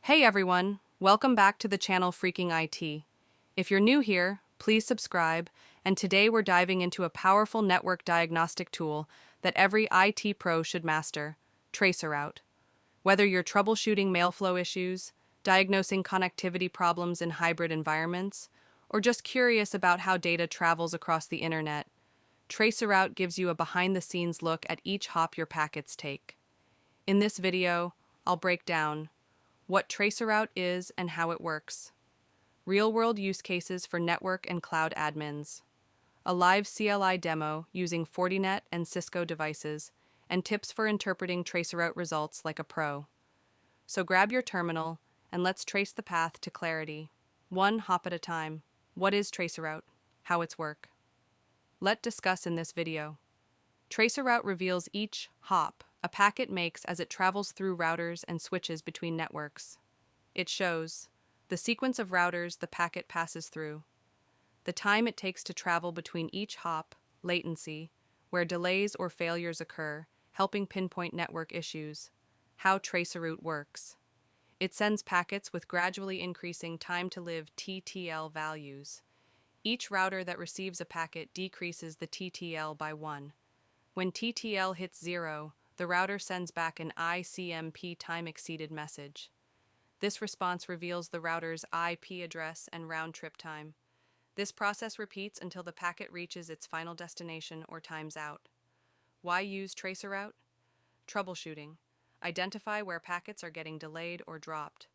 Hey everyone, welcome back to the channel Freaking IT. If you're new here, please subscribe, and today we're diving into a powerful network diagnostic tool that every IT pro should master, Traceroute. Whether you're troubleshooting mailflow issues, diagnosing connectivity problems in hybrid environments, or just curious about how data travels across the internet, Traceroute gives you a behind-the-scenes look at each hop your packets take. In this video, I'll break down what Traceroute is and how it works, real-world use cases for network and cloud admins, a live CLI demo using Fortinet and Cisco devices, and tips for interpreting Traceroute results like a pro. So grab your terminal and let's trace the path to clarity, one hop at a time. What is Traceroute? How it's work? Let's discuss in this video. Traceroute reveals each hop a packet makes as it travels through routers and switches between networks. It shows the sequence of routers the packet passes through, the time it takes to travel between each hop, latency, where delays or failures occur, helping pinpoint network issues, how Traceroute works. It sends packets with gradually increasing time to live TTL values. Each router that receives a packet decreases the TTL by 1. When TTL hits 0, the router sends back an ICMP time exceeded message. This response reveals the router's IP address and round-trip time. This process repeats until the packet reaches its final destination or times out. Why use Traceroute? Troubleshooting. Identify where packets are getting delayed or dropped.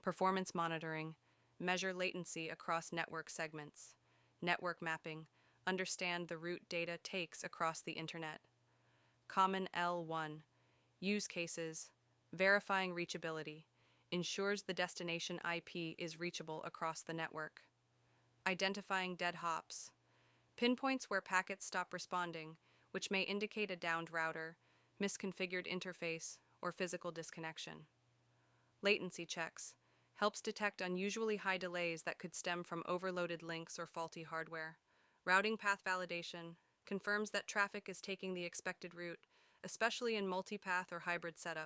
Performance monitoring. Measure latency across network segments. Network mapping. Understand the route data takes across the internet. Common L1. Use cases. Verifying reachability. Ensures the destination IP is reachable across the network. Identifying dead hops. Pinpoints where packets stop responding, which may indicate a downed router, misconfigured interface, or physical disconnection. Latency checks. Helps detect unusually high delays that could stem from overloaded links or faulty hardware. Routing path validation. Confirms that traffic is taking the expected route, especially in multipath or hybrid setup.